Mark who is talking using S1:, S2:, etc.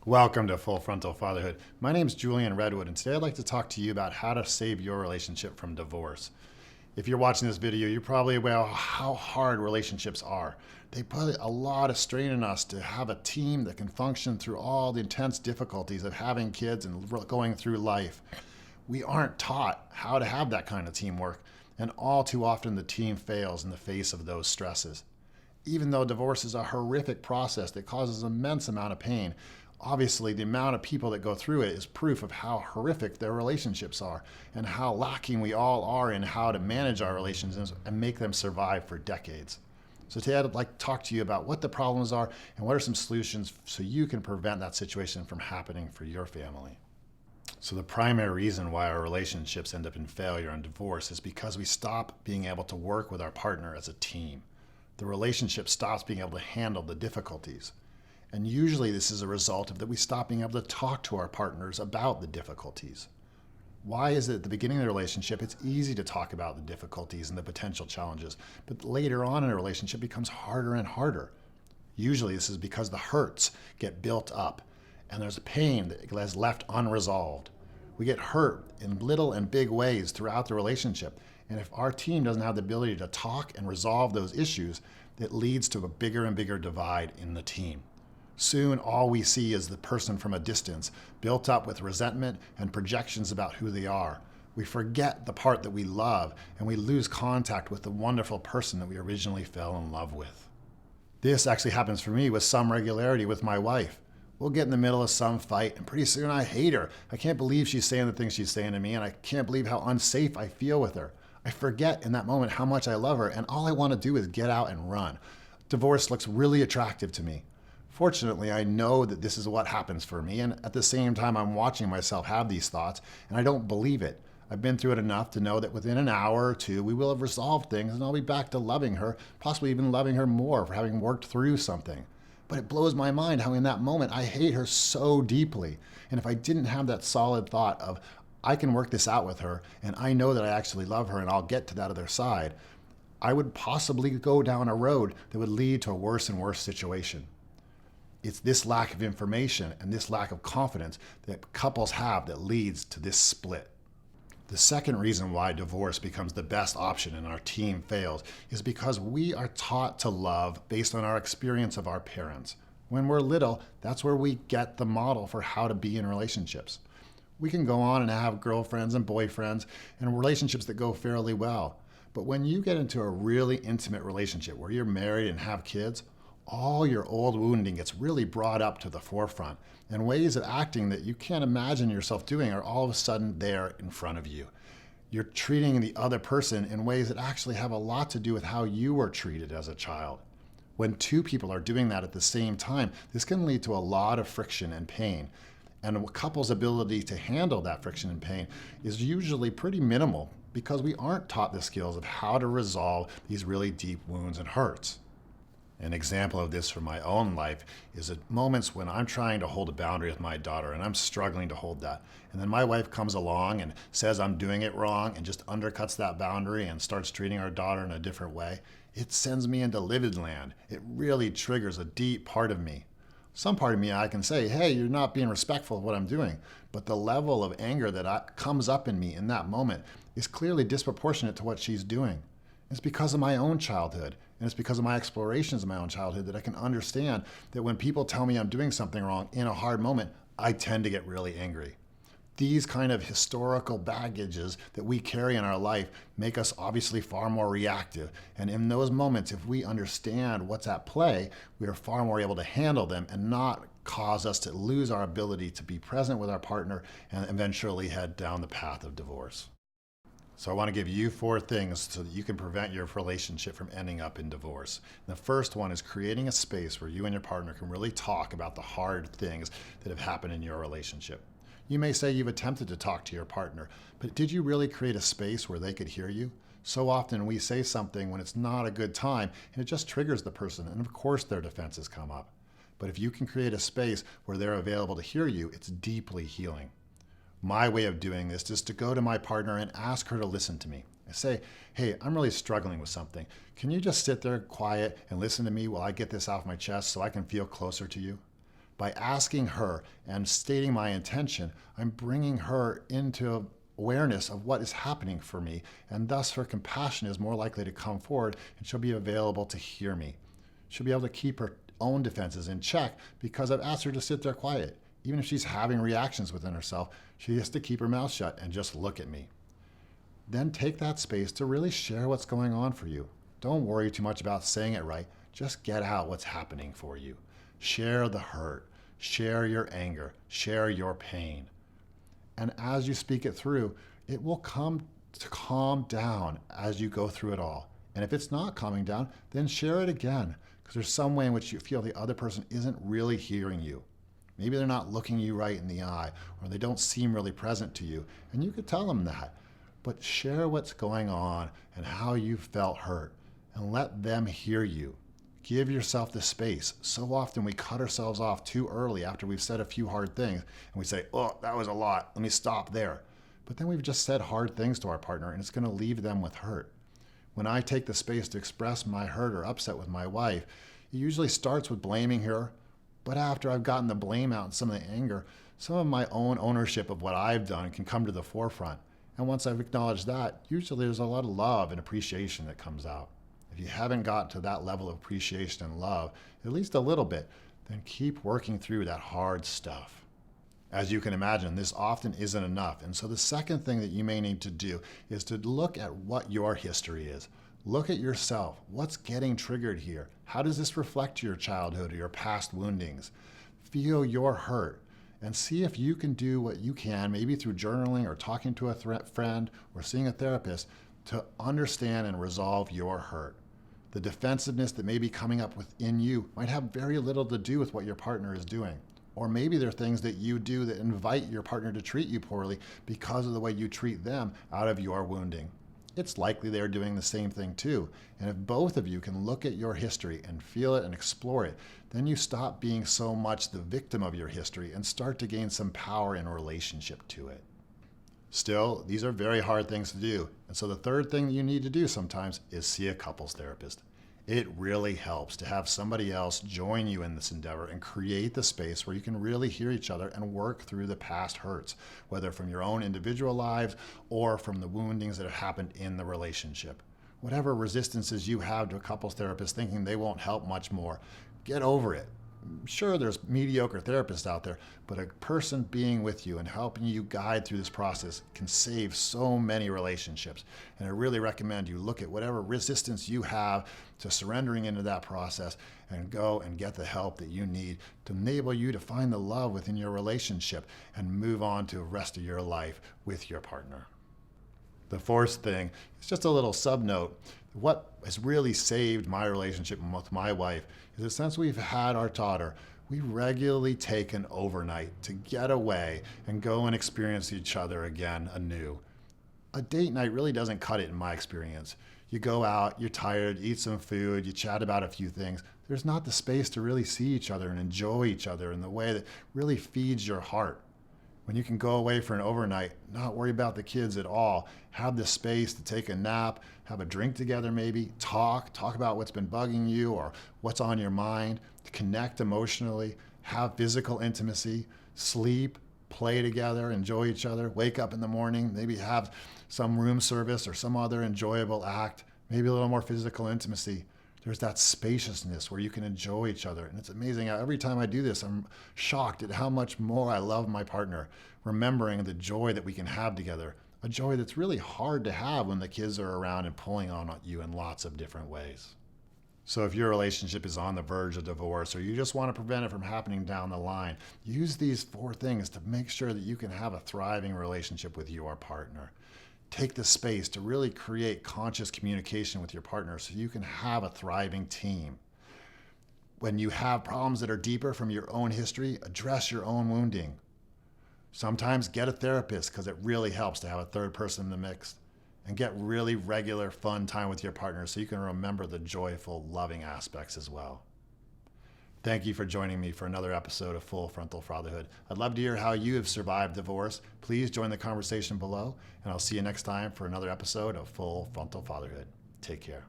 S1: Welcome to Full Frontal Fatherhood. My name is Julian Redwood, and today I'd like to talk to you about how to save your relationship from divorce. If you're watching this video, you're probably aware of how hard relationships are. They put a lot of strain on us to have a team that can function through all the intense difficulties of having kids and going through life. We aren't taught how to have that kind of teamwork, and all too often the team fails in the face of those stresses. Even though divorce is a horrific process that causes an immense amount of pain, obviously the amount of people that go through it is proof of how horrific their relationships are and how lacking we all are in how to manage our relationships and make them survive for decades. So today I'd like to talk to you about what the problems are and what are some solutions so you can prevent that situation from happening for your family. So the primary reason why our relationships end up in failure and divorce is because we stop being able to work with our partner as a team. The relationship stops being able to handle the difficulties. And usually this is a result of that we stop being able to talk to our partners about the difficulties. Why is it at the beginning of the relationship, it's easy to talk about the difficulties and the potential challenges, but later on in a relationship it becomes harder and harder? Usually this is because the hurts get built up and there's a pain that is left unresolved. We get hurt in little and big ways throughout the relationship. And if our team doesn't have the ability to talk and resolve those issues, it leads to a bigger and bigger divide in the team. Soon, all we see is the person from a distance, built up with resentment and projections about who they are. We forget the part that we love, and we lose contact with the wonderful person that we originally fell in love with. This actually happens for me with some regularity with my wife. We'll get in the middle of some fight, and pretty soon I hate her. I can't believe she's saying the things she's saying to me, and I can't believe how unsafe I feel with her. I forget in that moment how much I love her, and all I want to do is get out and run. Divorce looks really attractive to me. Fortunately, I know that this is what happens for me, and at the same time, I'm watching myself have these thoughts, and I don't believe it. I've been through it enough to know that within an hour or two, we will have resolved things, and I'll be back to loving her, possibly even loving her more for having worked through something. But it blows my mind how in that moment I hate her so deeply. And if I didn't have that solid thought of, I can work this out with her, and I know that I actually love her and I'll get to that other side, I would possibly go down a road that would lead to a worse and worse situation. It's this lack of information and this lack of confidence that couples have that leads to this split. The second reason why divorce becomes the best option and our team fails is because we are taught to love based on our experience of our parents. When we're little, that's where we get the model for how to be in relationships. We can go on and have girlfriends and boyfriends and relationships that go fairly well. But when you get into a really intimate relationship where you're married and have kids, all your old wounding gets really brought up to the forefront, and ways of acting that you can't imagine yourself doing are all of a sudden there in front of you. You're treating the other person in ways that actually have a lot to do with how you were treated as a child. When two people are doing that at the same time, this can lead to a lot of friction and pain. And a couple's ability to handle that friction and pain is usually pretty minimal because we aren't taught the skills of how to resolve these really deep wounds and hurts. An example of this from my own life is at moments when I'm trying to hold a boundary with my daughter and I'm struggling to hold that. And then my wife comes along and says I'm doing it wrong and just undercuts that boundary and starts treating our daughter in a different way. It sends me into livid land. It really triggers a deep part of me. Some part of me I can say, hey, you're not being respectful of what I'm doing. But the level of anger that comes up in me in that moment is clearly disproportionate to what she's doing. It's because of my own childhood, and it's because of my explorations of my own childhood that I can understand that when people tell me I'm doing something wrong in a hard moment, I tend to get really angry. These kind of historical baggages that we carry in our life make us obviously far more reactive. And in those moments, if we understand what's at play, we are far more able to handle them and not cause us to lose our ability to be present with our partner and eventually head down the path of divorce. So I want to give you 4 things so that you can prevent your relationship from ending up in divorce. The first one is creating a space where you and your partner can really talk about the hard things that have happened in your relationship. You may say you've attempted to talk to your partner, but did you really create a space where they could hear you? So often we say something when it's not a good time and it just triggers the person, and of course their defenses come up. But if you can create a space where they're available to hear you, it's deeply healing. My way of doing this is to go to my partner and ask her to listen to me. I say, hey, I'm really struggling with something. Can you just sit there quiet and listen to me while I get this off my chest so I can feel closer to you? By asking her and stating my intention, I'm bringing her into awareness of what is happening for me, and thus her compassion is more likely to come forward and she'll be available to hear me. She'll be able to keep her own defenses in check because I've asked her to sit there quiet. Even if she's having reactions within herself, she has to keep her mouth shut and just look at me. Then take that space to really share what's going on for you. Don't worry too much about saying it right. Just get out what's happening for you. Share the hurt. Share your anger. Share your pain. And as you speak it through, it will come to calm down as you go through it all. And if it's not calming down, then share it again, because there's some way in which you feel the other person isn't really hearing you. Maybe they're not looking you right in the eye, or they don't seem really present to you, and you could tell them that. But share what's going on and how you felt hurt, and let them hear you. Give yourself the space. So often we cut ourselves off too early after we've said a few hard things, and we say, oh, that was a lot, let me stop there. But then we've just said hard things to our partner, and it's going to leave them with hurt. When I take the space to express my hurt or upset with my wife, it usually starts with blaming her. But after I've gotten the blame out and some of the anger, some of my own ownership of what I've done can come to the forefront. And once I've acknowledged that, usually there's a lot of love and appreciation that comes out. If you haven't got to that level of appreciation and love, at least a little bit, then keep working through that hard stuff. As you can imagine, this often isn't enough. And so the second thing that you may need to do is to look at what your history is. Look at yourself. What's getting triggered here? How does this reflect your childhood or your past woundings? Feel your hurt and see if you can do what you can, maybe through journaling or talking to a friend or seeing a therapist, to understand and resolve your hurt. The defensiveness that may be coming up within you might have very little to do with what your partner is doing. Or maybe there are things that you do that invite your partner to treat you poorly because of the way you treat them out of your wounding. It's likely they're doing the same thing too. And if both of you can look at your history and feel it and explore it, then you stop being so much the victim of your history and start to gain some power in relationship to it. Still, these are very hard things to do. And so the third thing that you need to do sometimes is see a couples therapist. It really helps to have somebody else join you in this endeavor and create the space where you can really hear each other and work through the past hurts, whether from your own individual lives or from the woundings that have happened in the relationship. Whatever resistances you have to a couples therapist thinking they won't help much more, get over it. Sure, there's mediocre therapists out there, but a person being with you and helping you guide through this process can save so many relationships. And I really recommend you look at whatever resistance you have to surrendering into that process and go and get the help that you need to enable you to find the love within your relationship and move on to the rest of your life with your partner. The fourth thing is just a little sub note. What has really saved my relationship with my wife is that since we've had our daughter, we regularly take an overnight to get away and go and experience each other again anew. A date night really doesn't cut it in my experience. You go out, you're tired, eat some food, you chat about a few things. There's not the space to really see each other and enjoy each other in the way that really feeds your heart. When you can go away for an overnight, not worry about the kids at all, have the space to take a nap, have a drink together maybe, talk about what's been bugging you or what's on your mind, to connect emotionally, have physical intimacy, sleep, play together, enjoy each other, wake up in the morning, maybe have some room service or some other enjoyable act, maybe a little more physical intimacy. There's that spaciousness where you can enjoy each other. And it's amazing how every time I do this, I'm shocked at how much more I love my partner, remembering the joy that we can have together, a joy that's really hard to have when the kids are around and pulling on you in lots of different ways. So if your relationship is on the verge of divorce or you just want to prevent it from happening down the line, use these 4 things to make sure that you can have a thriving relationship with your partner. Take the space to really create conscious communication with your partner so you can have a thriving team. When you have problems that are deeper from your own history, address your own wounding. Sometimes get a therapist because it really helps to have a third person in the mix. And get really regular, fun time with your partner so you can remember the joyful, loving aspects as well. Thank you for joining me for another episode of Full Frontal Fatherhood. I'd love to hear how you have survived divorce. Please join the conversation below, and I'll see you next time for another episode of Full Frontal Fatherhood. Take care.